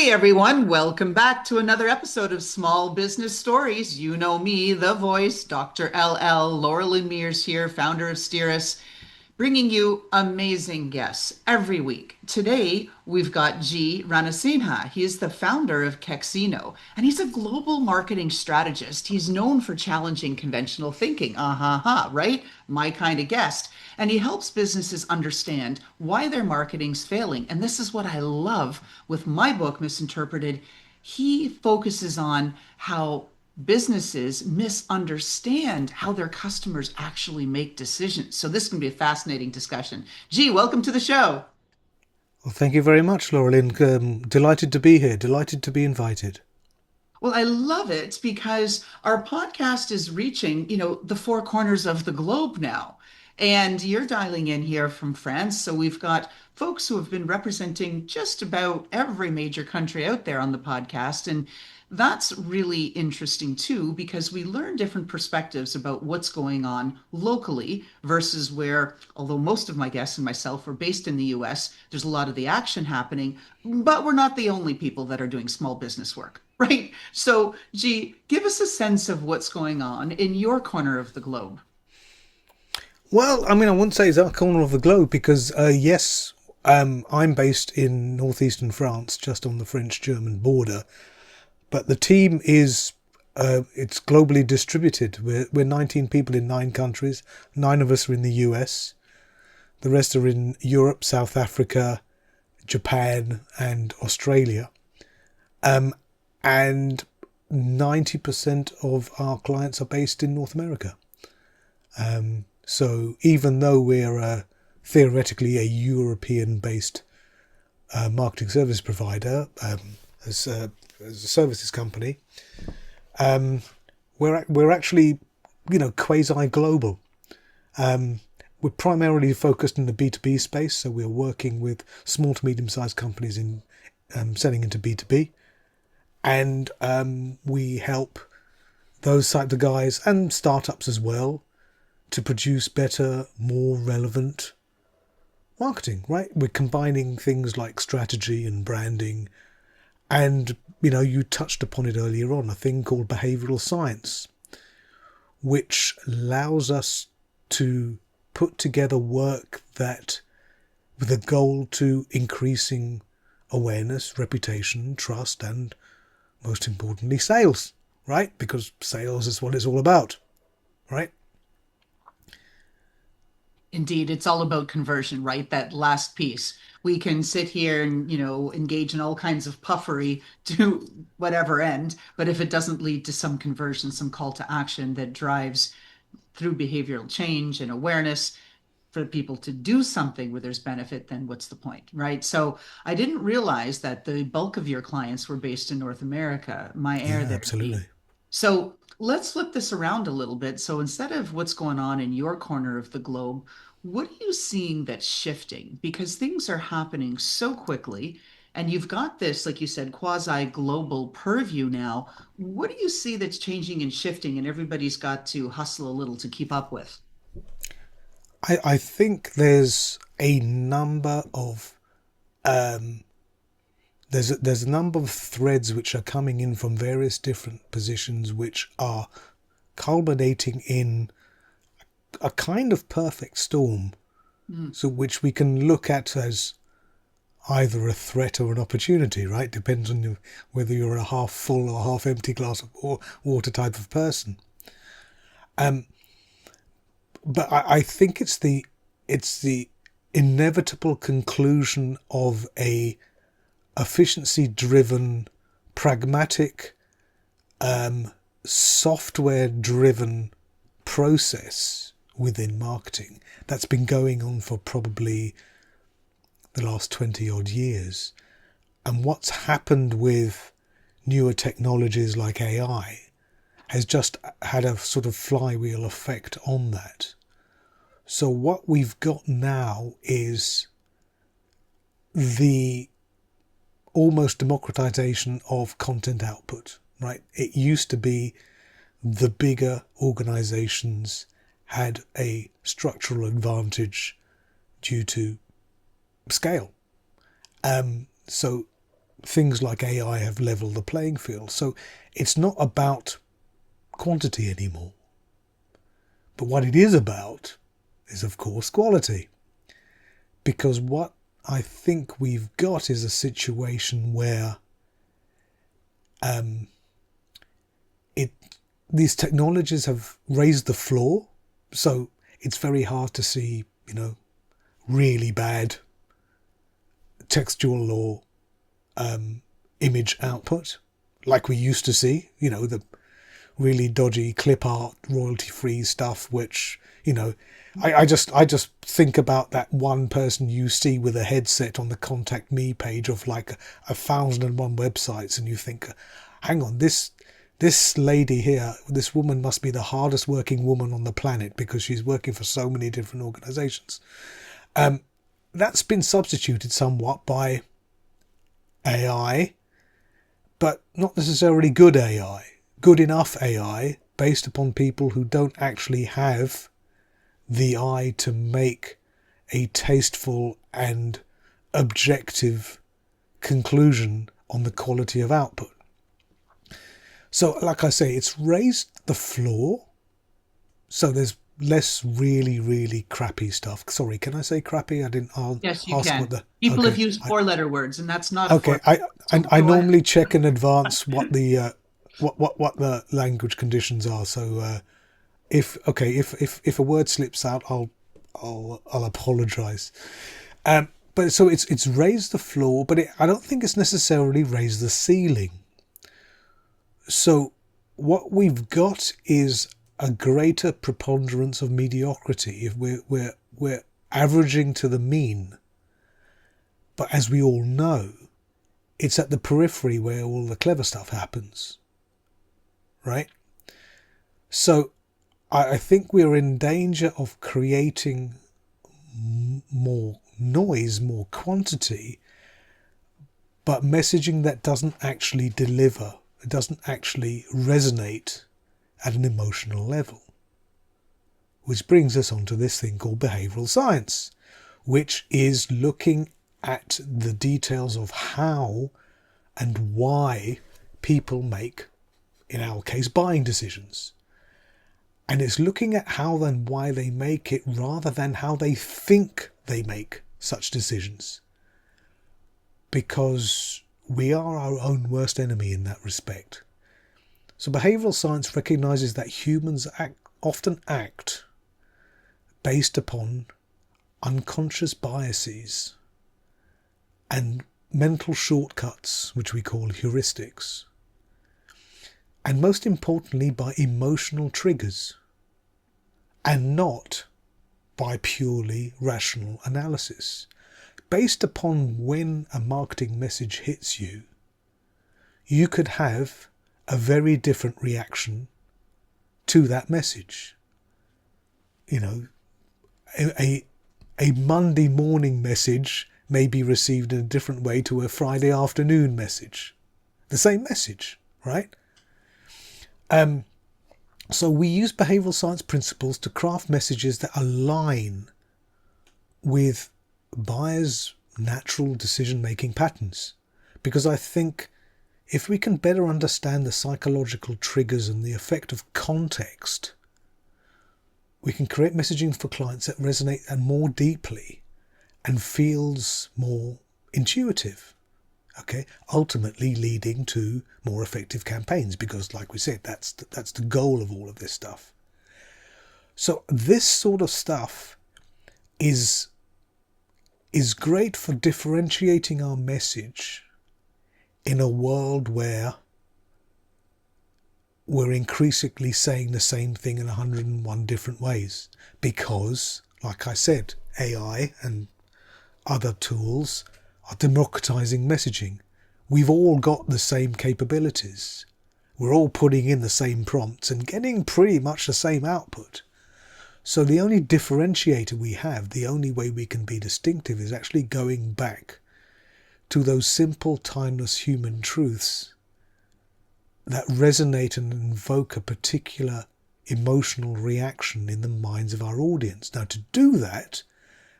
Hey everyone, welcome back to another episode of Small Business Stories. You know me, the voice, Dr. LL, Loralyn Mears here, founder of Steeris, bringing you amazing guests every week. Today, we've got Ranasinha. He is the founder of Kexino, and he's a global marketing strategist. He's known for challenging conventional thinking. Right? My kind of guest. And he helps businesses understand why their marketing's failing. And this is what I love with my book, Misinterpreted. He focuses on how businesses misunderstand how their customers actually make decisions. So this can be a fascinating discussion. Welcome to the show. Well, thank you very much, Laurelyn. Delighted to be here. Delighted to be invited. Well, I love it because our podcast is reaching, the four corners of the globe now. And you're dialing in here from France. So we've got folks who have been representing just about every major country out there on the podcast. And that's really interesting too, because we learn different perspectives about what's going on locally versus where, although most of my guests and myself are based in the US, there's a lot of the action happening, but we're not the only people that are doing small business work. Right. So, give us a sense of what's going on in your corner of the globe. Well, I wouldn't say it's our corner of the globe because, yes, I'm based in northeastern France, just on the French-German border. But the team is, it's globally distributed. We're 19 people in 9 countries. 9 of us are in the US. The rest are in Europe, South Africa, Japan, and Australia. And 90% of our clients are based in North America. So even though we're theoretically a European-based marketing service provider, as a services company, we're actually, quasi-global. We're primarily focused in the B2B space, so we're working with small to medium-sized companies in selling into B2B. And we help those types of guys and startups as well to produce better, more relevant marketing, right? We're combining things like strategy and branding. And, you touched upon it earlier on, a thing called behavioral science, which allows us to put together work that with a goal to increasing awareness, reputation, trust, and most importantly, sales, right? Because sales is what it's all about, right? Indeed, it's all about conversion, right? That last piece. We can sit here and, engage in all kinds of puffery to whatever end, but if it doesn't lead to some conversion, some call to action that drives through behavioral change and awareness for people to do something where there's benefit, then what's the point, right? So I didn't realize that the bulk of your clients were based in North America. My air Yeah, there. absolutely. So let's flip this around a little bit. So instead of what's going on in your corner of the globe, what are you seeing that's shifting? Because things are happening so quickly, and you've got this, like you said, quasi-global purview now. What do you see that's changing and shifting, and everybody's got to hustle a little to keep up with? I think there's a number of there's a number of threads which are coming in from various different positions which are culminating in a kind of perfect storm, Mm. so which we can look at as either a threat or an opportunity, right? Depends on whether you're a half full or half empty glass of water type of person. Um, but I think it's the inevitable conclusion of a efficiency driven, pragmatic, software driven process within marketing that's been going on for probably the last 20 odd years. And what's happened with newer technologies like AI has just had a sort of flywheel effect on that. So what we've got now is the almost democratization of content output, right? It used to be the bigger organizations had a structural advantage due to scale. So things like AI have leveled the playing field. So it's not about quantity anymore. But what it is about is, of course, quality. Because what I think we've got is a situation where these technologies have raised the floor. So it's very hard to see, really bad textual or image output like we used to see, the really dodgy clip art royalty free stuff, which I just think about that one person you see with a headset on the Contact Me page of like 1,001 websites, and you think, hang on, this lady here, this woman must be the hardest working woman on the planet because she's working for so many different organizations. That's been substituted somewhat by AI, but not necessarily good AI, good enough AI based upon people who don't actually have the eye to make a tasteful and objective conclusion on the quality of output. So, like I say, it's raised the floor, so there's less really, really crappy stuff. Sorry, can I say crappy? I'll Yes, you ask can. what the... People have Okay. used four-letter words, and that's not a Okay, four-letter word. So I go ahead. normally check in advance what the what the language conditions are. So if a word slips out, I'll apologise. But so it's raised the floor, but I don't think it's necessarily raised the ceiling. So what we've got is a greater preponderance of mediocrity. If we're averaging to the mean. But as we all know, it's at the periphery where all the clever stuff happens. Right? So I think we're in danger of creating more noise, more quantity, but messaging that doesn't actually deliver. It doesn't actually resonate at an emotional level. Which brings us on to this thing called behavioural science, which is looking at the details of how and why people make, in our case, buying decisions. And it's looking at how and why they make it rather than how they think they make such decisions. Because we are our own worst enemy in that respect. So behavioural science recognises that humans often act based upon unconscious biases and mental shortcuts, which we call heuristics. And most importantly, by emotional triggers, and not by purely rational analysis. Based upon when a marketing message hits you, you could have a very different reaction to that message. A Monday morning message may be received in a different way to a Friday afternoon message. The same message, right? So we use behavioural science principles to craft messages that align with buyers' natural decision-making patterns. Because I think if we can better understand the psychological triggers and the effect of context, we can create messaging for clients that resonate and more deeply and feels more intuitive. Okay, ultimately leading to more effective campaigns, because like we said, that's the goal of all of this stuff. So this sort of stuff is great for differentiating our message in a world where we're increasingly saying the same thing in 101 different ways, because, like I said, AI and other tools are democratizing messaging. We've all got the same capabilities. We're all putting in the same prompts and getting pretty much the same output. So the only differentiator we have, the only way we can be distinctive, is actually going back to those simple, timeless human truths that resonate and invoke a particular emotional reaction in the minds of our audience. Now, to do that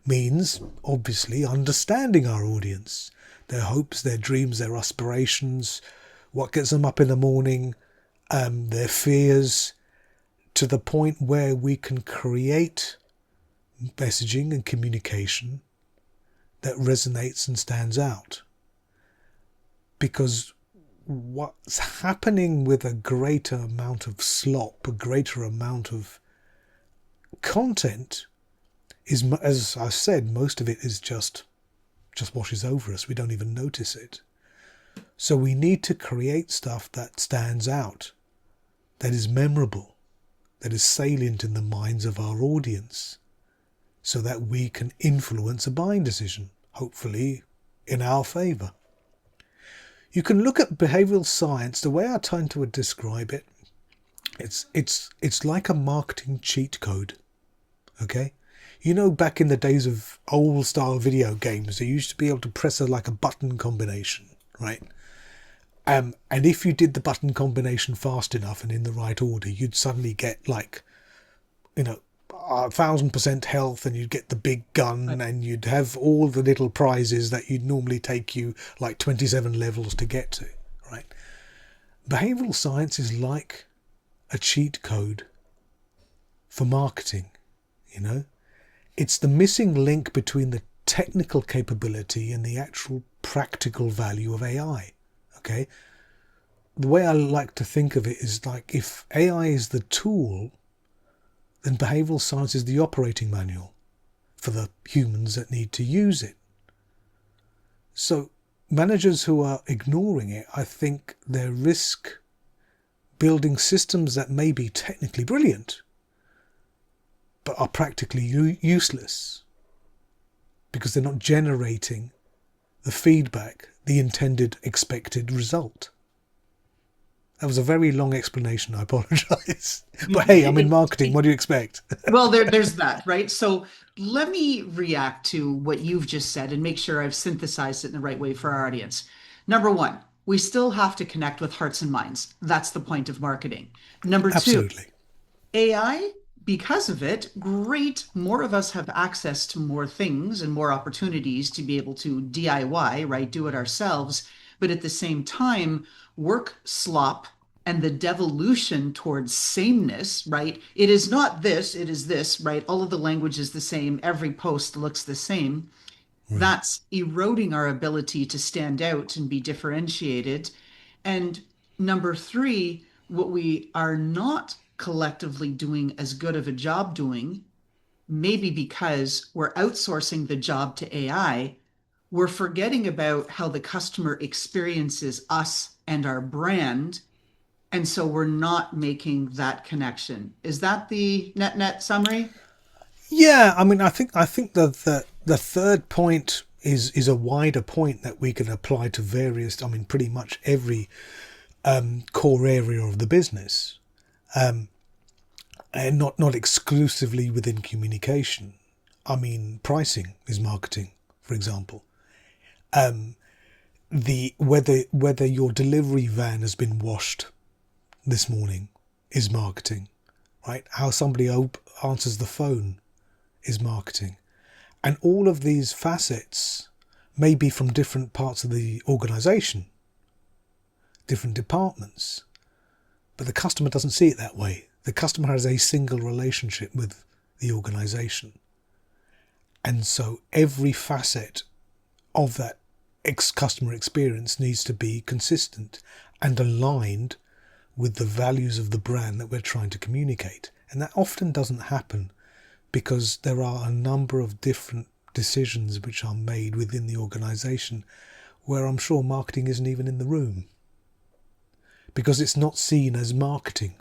means obviously understanding our audience. their hopes, their dreams, their aspirations, what gets them up in the morning, their fears, to the point where we can create messaging and communication that resonates and stands out. Because what's happening with a greater amount of slop, a greater amount of content, is, as I said, most of it is just washes over us. We don't even notice it. So we need to create stuff that stands out, that is memorable, that is salient in the minds of our audience, so that we can influence a buying decision, hopefully in our favour. You can look at behavioural science, the way I tend to describe it, it's like a marketing cheat code. Okay? You know, back in the days of old style video games, they used to be able to press like a button combination, right? And if you did the button combination fast enough and in the right order, you'd suddenly get 1,000% health, and you'd get the big gun, right, and you'd have all the little prizes that you'd normally take you like 27 levels to get to, right? Behavioural science is like a cheat code for marketing, you know? It's the missing link between the technical capability and the actual practical value of AI, okay? The way I like to think of it is like, if AI is the tool, then behavioural science is the operating manual for the humans that need to use it. So managers who are ignoring it, I think they risk building systems that may be technically brilliant, but are practically useless, because they're not generating the feedback, the intended, expected result. That was a very long explanation, I apologise. But hey, I'm in marketing, what do you expect? Well, there's that, right? So let me react to what you've just said and make sure I've synthesized it in the right way for our audience. Number one, we still have to connect with hearts and minds. That's the point of marketing. Number two, Absolutely. AI, because of it, great. More of us have access to more things and more opportunities to be able to DIY, right? Do it ourselves. But at the same time, work slop and the devolution towards sameness, right? It is not this, it is this, right? All of the language is the same. Every post looks the same. Right. That's eroding our ability to stand out and be differentiated. And number three, what we are not collectively doing as good of a job doing, maybe because we're outsourcing the job to AI, we're forgetting about how the customer experiences us and our brand. And so we're not making that connection. Is that the net summary? Yeah, I mean, I think that the third point is a wider point that we can apply to various, I mean, pretty much every core area of the business, and not exclusively within communication. I mean, pricing is marketing, for example. Whether your delivery van has been washed this morning is marketing, right? How somebody answers the phone is marketing. And all of these facets may be from different parts of the organisation, different departments, but the customer doesn't see it that way. The customer has a single relationship with the organisation. And so every facet of that customer experience needs to be consistent and aligned with the values of the brand that we're trying to communicate. And that often doesn't happen because there are a number of different decisions which are made within the organisation where I'm sure marketing isn't even in the room, because it's not seen as marketing.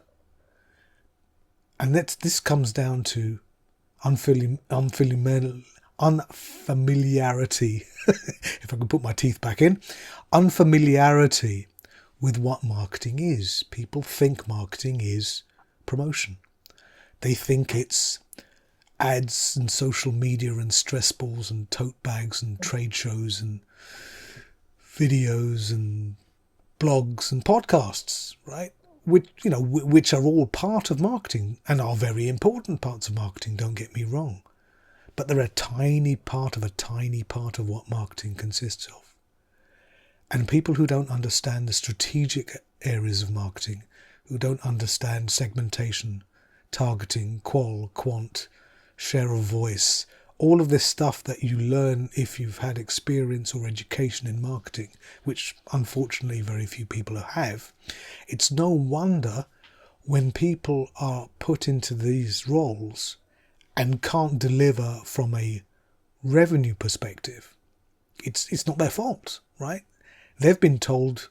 And this comes down to unfamiliarity, if I can put my teeth back in, unfamiliarity with what marketing is. People think marketing is promotion. They think it's ads and social media and stress balls and tote bags and trade shows and videos and blogs and podcasts, right? Which are all part of marketing and are very important parts of marketing, don't get me wrong. But they're a tiny part of what marketing consists of. And people who don't understand the strategic areas of marketing, who don't understand segmentation, targeting, qual, quant, share of voice, all of this stuff that you learn if you've had experience or education in marketing, which unfortunately very few people have, it's no wonder when people are put into these roles and can't deliver from a revenue perspective. It's not their fault, right? They've been told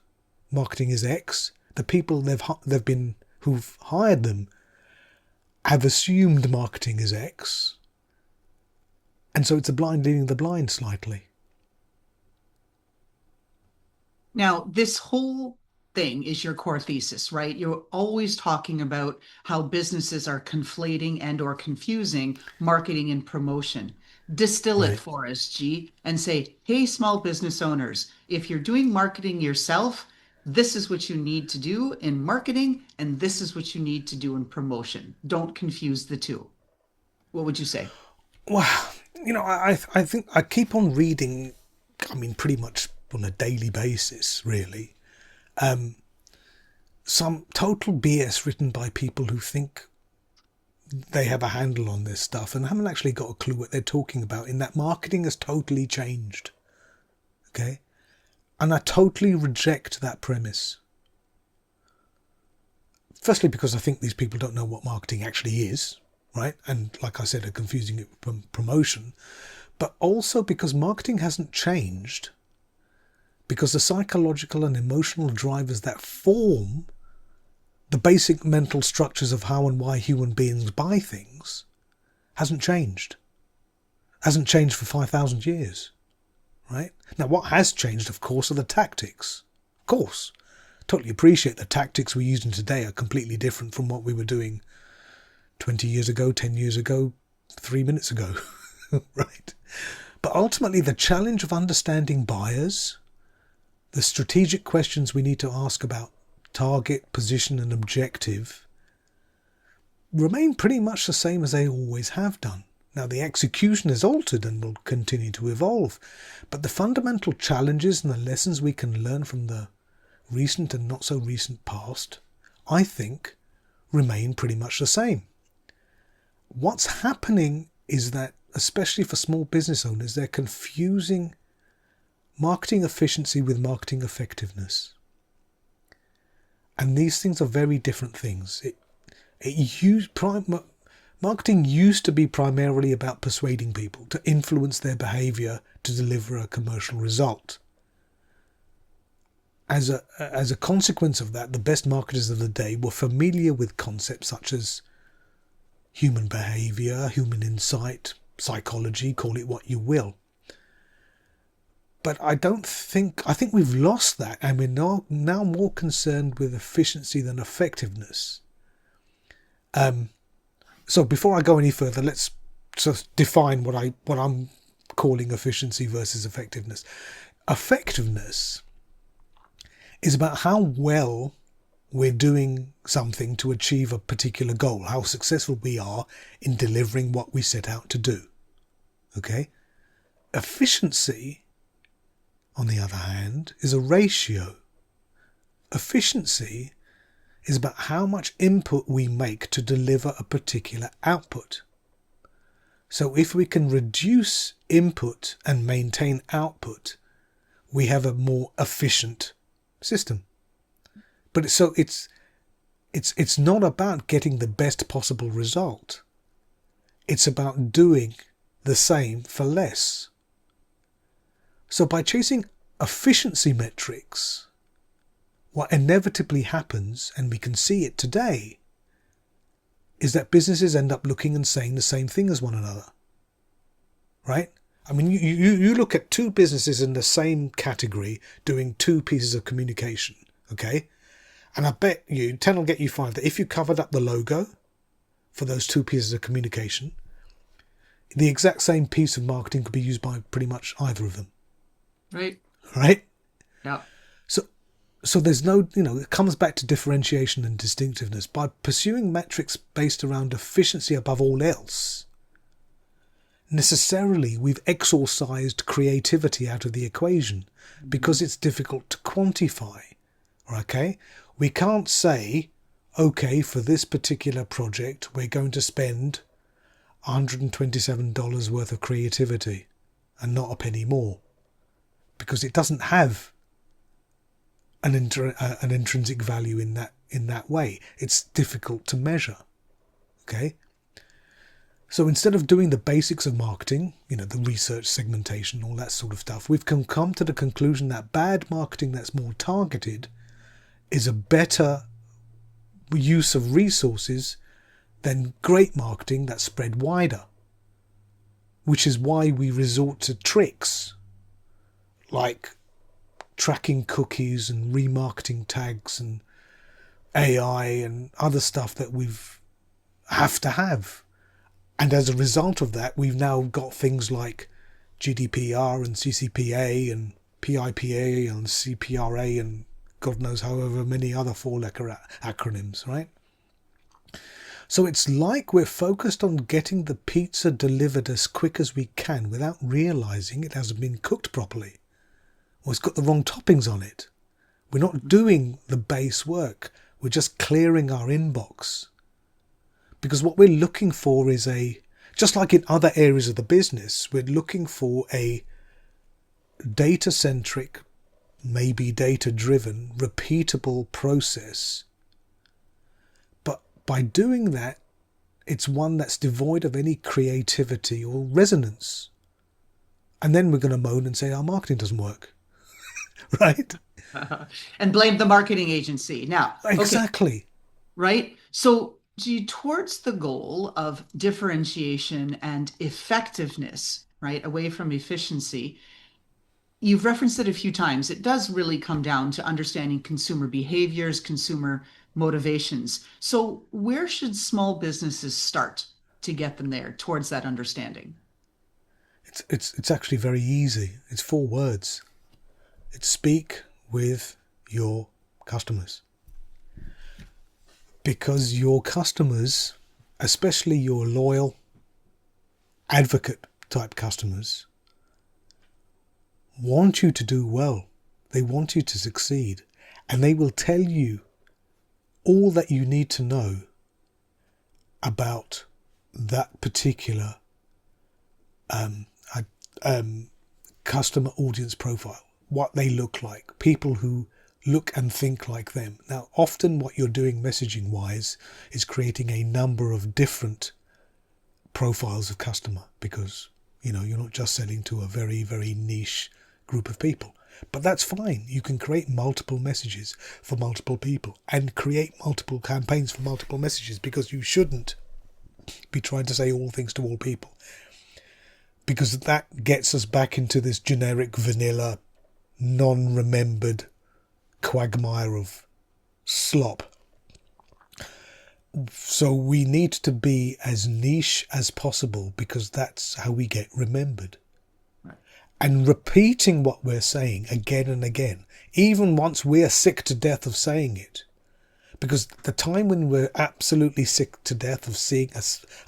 marketing is X. The people who've hired them have assumed marketing is X. And so it's a blind leading the blind slightly. Now, this whole thing is your core thesis, right? You're always talking about how businesses are conflating and or confusing marketing and promotion. Distill it Right. for us, G, and say, hey, small business owners, if you're doing marketing yourself, this is what you need to do in marketing, and this is what you need to do in promotion. Don't confuse the two. What would you say? Well, I think I keep on reading, I mean, pretty much on a daily basis, really, some total BS written by people who think they have a handle on this stuff and haven't actually got a clue what they're talking about, in that marketing has totally changed. Okay? And I totally reject that premise. Firstly, because I think these people don't know what marketing actually is, right? And like I said, are confusing it with promotion. But also because marketing hasn't changed, because the psychological and emotional drivers that form the basic mental structures of how and why human beings buy things hasn't changed. Hasn't changed for 5,000 years, right? Now, what has changed, of course, are the tactics. Of course. Totally appreciate the tactics we're using today are completely different from what we were doing 20 years ago, 10 years ago, 3 minutes ago, right? But ultimately, the challenge of understanding buyers, the strategic questions we need to ask about target, position and objective remain pretty much the same as they always have done. Now, the execution is altered and will continue to evolve, but the fundamental challenges and the lessons we can learn from the recent and not so recent past, I think, remain pretty much the same. What's happening is that, especially for small business owners, they're confusing marketing efficiency with marketing effectiveness. And these things are very different things. Marketing used to be primarily about persuading people to influence their behavior to deliver a commercial result. As a consequence of that, the best marketers of the day were familiar with concepts such as human behavior, human insight, psychology, call it what you will. But I think we've lost that, and we're now more concerned with efficiency than effectiveness. So before I go any further, let's sort of define what I'm calling efficiency versus effectiveness. Effectiveness is about how well we're doing something to achieve a particular goal, how successful we are in delivering what we set out to do. Okay? Efficiency, on the other hand, is a ratio. Efficiency is about how much input we make to deliver a particular output. So if we can reduce input and maintain output, we have a more efficient system. But it's not about getting the best possible result. It's about doing the same for less. So by chasing efficiency metrics, what inevitably happens, and we can see it today, is that businesses end up looking and saying the same thing as one another. Right? I mean, you look at two businesses in the same category doing two pieces of communication, okay? And I bet you, 10 will get you 5, that if you covered up the logo for those two pieces of communication, the exact same piece of marketing could be used by pretty much either of them. Right? Right? Yeah. So there's no, it comes back to differentiation and distinctiveness. By pursuing metrics based around efficiency above all else, necessarily we've exorcised creativity out of the equation because it's difficult to quantify. Okay? We can't say, okay, for this particular project, we're going to spend $127 worth of creativity and not a penny more, because it doesn't have an intrinsic value in that way. It's difficult to measure. Okay? So instead of doing the basics of marketing, the research, segmentation, all that sort of stuff, we've come to the conclusion that bad marketing that's more targeted is a better use of resources than great marketing that's spread wider. Which is why we resort to tricks like tracking cookies and remarketing tags and AI and other stuff that have to have. And as a result of that, we've now got things like GDPR and CCPA and PIPA and CPRA and God knows however many other four-letter acronyms, right? So it's like we're focused on getting the pizza delivered as quick as we can without realizing it hasn't been cooked properly, or it's got the wrong toppings on it. We're not doing the base work. We're just clearing our inbox. Because what we're looking for is just like in other areas of the business, we're looking for a data-centric, maybe data-driven, repeatable process. But by doing that, it's one that's devoid of any creativity or resonance. And then we're going to moan and say our marketing doesn't work. Right? And blame the marketing agency. Now, exactly. Okay, right? So towards the goal of differentiation and effectiveness, right, away from efficiency, you've referenced it a few times. It does really come down to understanding consumer behaviors, consumer motivations. So where should small businesses start to get them there towards that understanding? It's actually very easy. It's 4 words. It's speak with your customers. Because your customers, especially your loyal advocate type customers, want you to do well. They want you to succeed. And they will tell you all that you need to know about that particular customer audience profile, what they look like, people who look and think like them. Now, often what you're doing messaging wise is creating a number of different profiles of customer, because you're not just selling to a very, very niche group of people. But that's fine. You can create multiple messages for multiple people and create multiple campaigns for multiple messages, because you shouldn't be trying to say all things to all people, because that gets us back into this generic vanilla non-remembered quagmire of slop. So we need to be as niche as possible, because that's how we get remembered. Right. And repeating what we're saying again and again, even once we're sick to death of saying it. Because the time when we're absolutely sick to death of seeing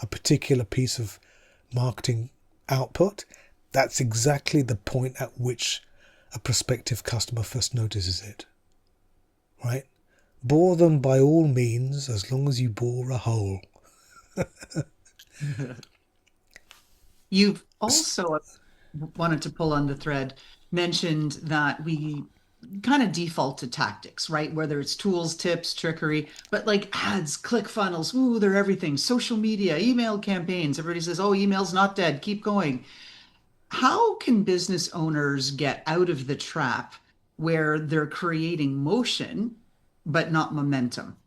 a particular piece of marketing output, that's exactly the point at which a prospective customer first notices it. Right? Bore them by all means, as long as you bore a hole. You've also, wanted to pull on the thread, mentioned that we kind of default to tactics, right? Whether it's tools, tips, trickery, but like ads, click funnels, ooh, they're everything. Social media, email campaigns. Everybody says, oh, email's not dead, keep going. How can business owners get out of the trap where they're creating motion but not momentum?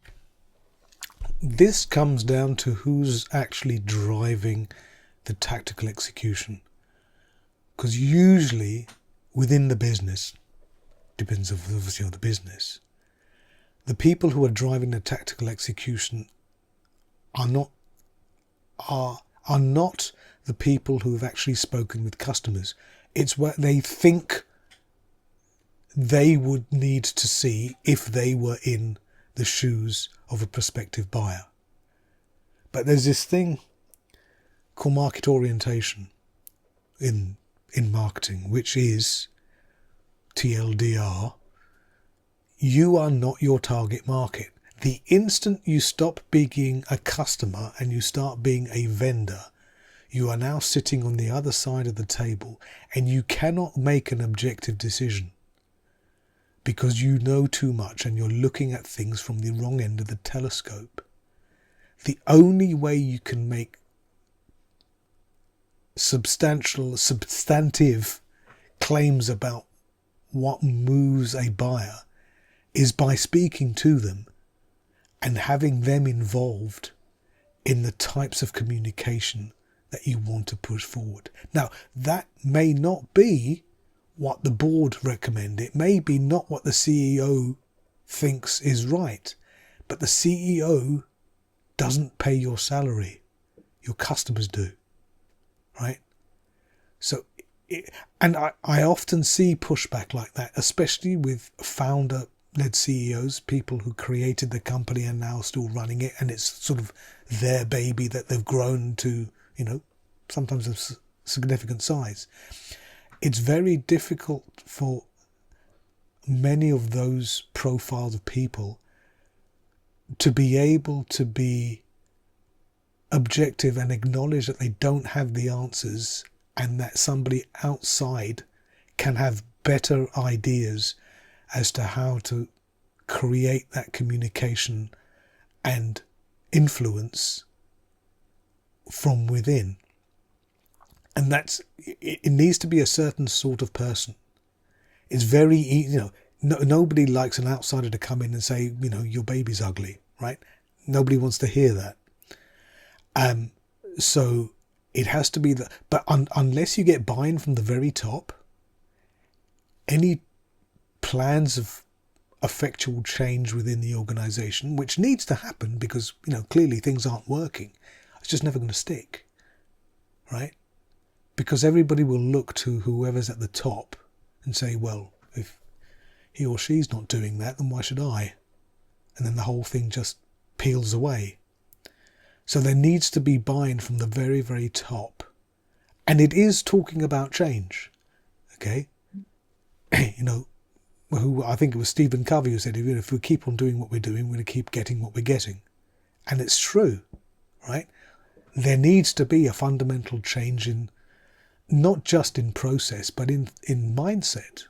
This comes down to who's actually driving the tactical execution. Because usually within the business, depends obviously on the business, the people who are driving the tactical execution are not the people who have actually spoken with customers. It's what they think they would need to see if they were in the shoes of a prospective buyer. But there's this thing called market orientation. in marketing, which is TLDR. You are not your target market. The instant you stop being a customer and you start being a vendor, you are now sitting on the other side of the table, and you cannot make an objective decision because you know too much and you're looking at things from the wrong end of the telescope. The only way you can make substantive claims about what moves a buyer is by speaking to them and having them involved in the types of communication that you want to push forward. Now, that may not be what the board recommend. It may be not what the CEO thinks is right, but the CEO doesn't pay your salary. Your customers do, right? So, and I often see pushback like that, especially with founder-led CEOs, people who created the company and now still running it, and it's sort of their baby that they've grown to, sometimes of significant size. It's very difficult for many of those profiles of people to be able to be objective and acknowledge that they don't have the answers, and that somebody outside can have better ideas as to how to create that communication and influence from within. And it needs to be a certain sort of person. It's very easy, nobody likes an outsider to come in and say, your baby's ugly, right? Nobody wants to hear that. So it has to be that, but unless you get buy-in from the very top, any plans of effectual change within the organisation, which needs to happen because, clearly things aren't working, it's just never going to stick, right? Because everybody will look to whoever's at the top and say, well, if he or she's not doing that, then why should I? And then the whole thing just peels away. So there needs to be buy-in from the very, very top. And it is talking about change. Okay? Who I think it was Stephen Covey who said, if we keep on doing what we're doing, we're going to keep getting what we're getting. And it's true, right? There needs to be a fundamental change in, not just in process, but in mindset.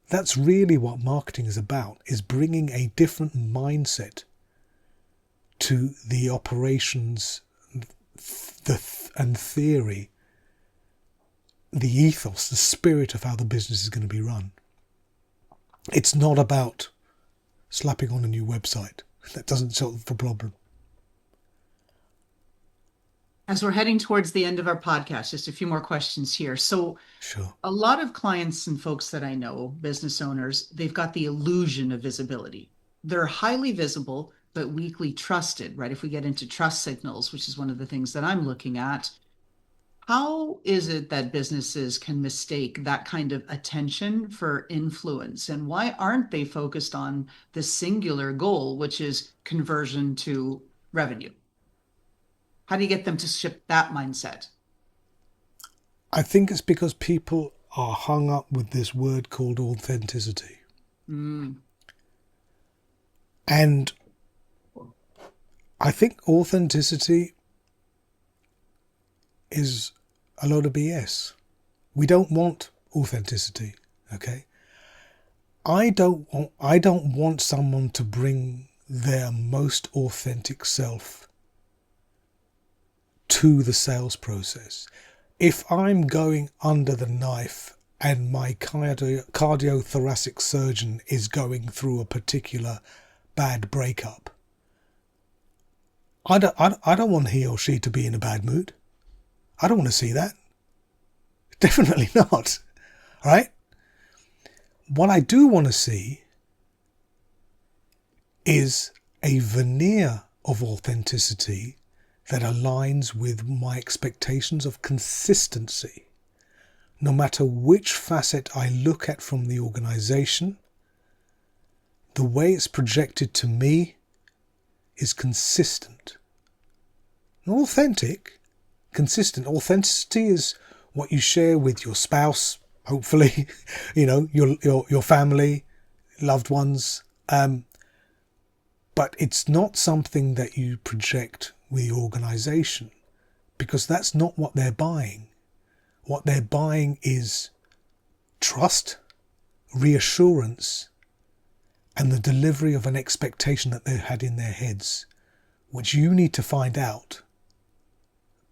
That's really what marketing is about, is bringing a different mindset to the operations and theory, the ethos, the spirit of how the business is going to be run. It's not about slapping on a new website. That doesn't solve the problem. As we're heading towards the end of our podcast, just a few more questions here. So Sure. a lot of clients and folks that I know, business owners, they've got the illusion of visibility. They're highly visible, but weakly trusted, right? If we get into trust signals, which is one of the things that I'm looking at, how is it that businesses can mistake that kind of attention for influence? And why aren't they focused on the singular goal, which is conversion to revenue? How do you get them to shift that mindset? I think it's because people are hung up with this word called authenticity. And I think authenticity is a load of BS. We don't want authenticity, okay? I don't want someone to bring their most authentic self to the sales process. If I'm going under the knife and my cardiothoracic surgeon is going through a particular bad breakup, I don't want he or she to be in a bad mood. I don't want to see that. Definitely not. All right? What I do want to see is a veneer of authenticity that aligns with my expectations of consistency. No matter which facet I look at from the organisation, the way it's projected to me is consistent. Not authentic, consistent. Authenticity is what you share with your spouse, hopefully, your family, loved ones. But it's not something that you project with your organization, because that's not what they're buying. What they're buying is trust, reassurance, and the delivery of an expectation that they had in their heads, which you need to find out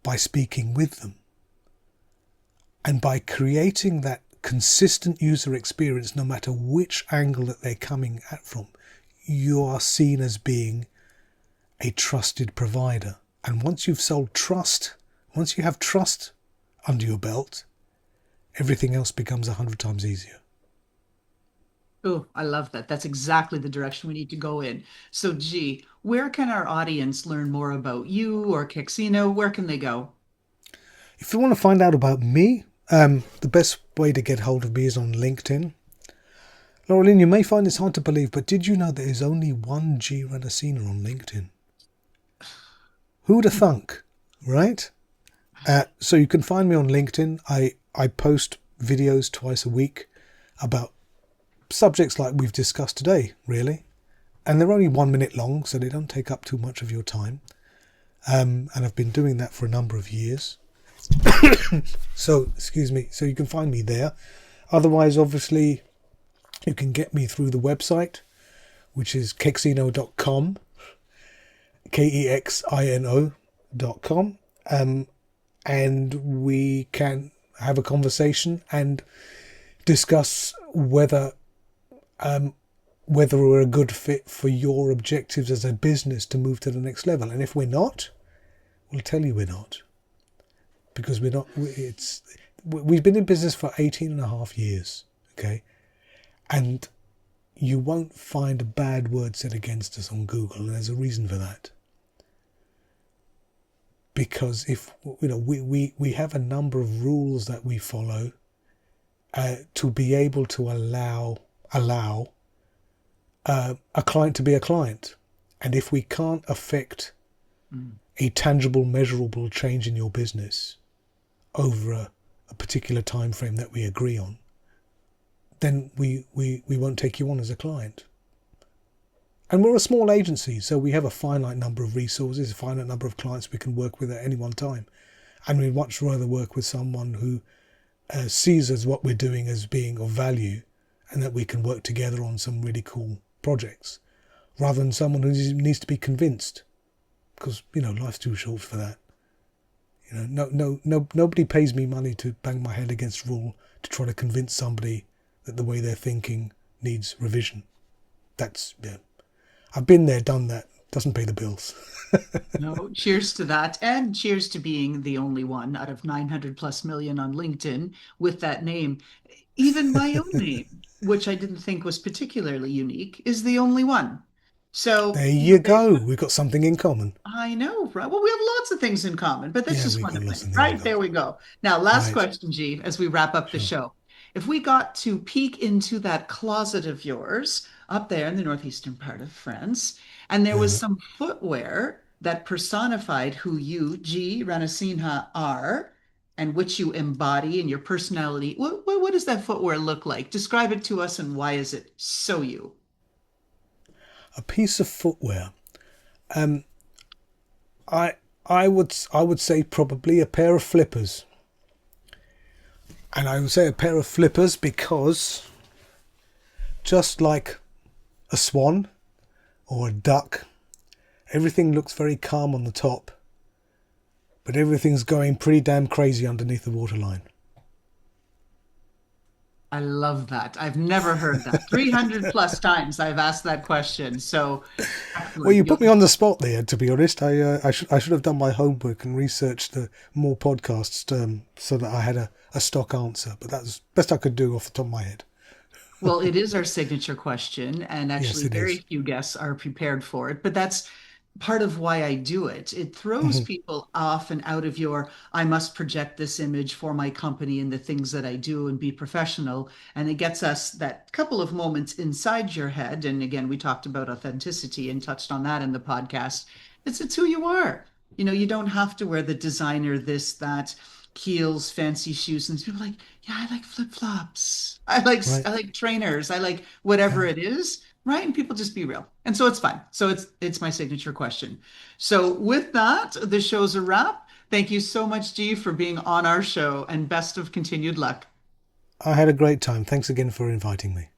by speaking with them. And by creating that consistent user experience, no matter which angle that they're coming at from, you are seen as being a trusted provider. And once you've sold trust, once you have trust under your belt, everything else becomes 100 times easier. Oh, I love that. That's exactly the direction we need to go in. So, G, where can our audience learn more about you or Kexino? Where can they go? If you want to find out about me, the best way to get hold of me is on LinkedIn. Loralyn, you may find this hard to believe, but did you know there is only one G Ranasinha on LinkedIn? Who'd have thunk, right? So you can find me on LinkedIn. I post videos twice a week about subjects like we've discussed today, really. And they're only 1 minute long, so they don't take up too much of your time. And I've been doing that for a number of years. So you can find me there. Otherwise, obviously, you can get me through the website, which is kexino.com, KEXINO.com, and we can have a conversation and discuss whether we're a good fit for your objectives as a business to move to the next level. And if we're not, we'll tell you we're not. Because we've been in business for 18 and a half years, okay? And you won't find a bad word said against us on Google, and there's a reason for that. Because if we have a number of rules that we follow to be able to allow a client to be a client. And if we can't affect a tangible, measurable change in your business over a particular time frame that we agree on, then we won't take you on as a client. And we're a small agency, so we have a finite number of resources, a finite number of clients we can work with at any one time. And we'd much rather work with someone who sees as what we're doing as being of value, and that we can work together on some really cool projects, rather than someone who needs to be convinced, because life's too short for that. Nobody pays me money to bang my head against a wall to try to convince somebody that the way they're thinking needs revision. I've been there, done that. Doesn't pay the bills. No, cheers to that. And cheers to being the only one out of 900 plus million on LinkedIn with that name. Even my own name, which I didn't think was particularly unique, is the only one. So, There you go. We've got something in common. I know, right? Well, we have lots of things in common, but that's Yeah, just we've one got of lots many, of things in right? There common. we go. Now, last Right. question, G, as we wrap up the Sure. show. If we got to peek into that closet of yours up there in the northeastern part of France, and there was Yeah. some footwear that personified who you, G. Ranasinha, are, and which you embody in your personality, what does that footwear look like? Describe it to us, and why is it so you? A piece of footwear. Um, I I would say probably a pair of flippers. And I would say a pair of flippers because just like a swan or a duck, everything looks very calm on the top, but everything's going pretty damn crazy underneath the waterline. I love that. I've never heard that. 300 plus times I've asked that question. So Well, you excellent. put me on the spot there. To be honest, I should have done my homework and researched more podcasts so that I had a stock answer. But that's best I could do off the top of my head. Well, it is our signature question, and Yes, actually, it very is. few guests are prepared for it. But that's part of why I do it. It throws people off and out of your, I must project this image for my company and the things that I do and be professional. And it gets us that couple of moments inside your head. And again, we talked about authenticity and touched on that in the podcast. It's who you are. You know, you don't have to wear the designer this, that. heels, fancy shoes, and people are like, yeah, I like flip-flops. Right. I like trainers. I like whatever Yeah. it is, right? And people just be real. And so it's fine. So it's my signature question. So with that, the show's a wrap. Thank you so much, G, for being on our show, and best of continued luck. I had a great time. Thanks again for inviting me.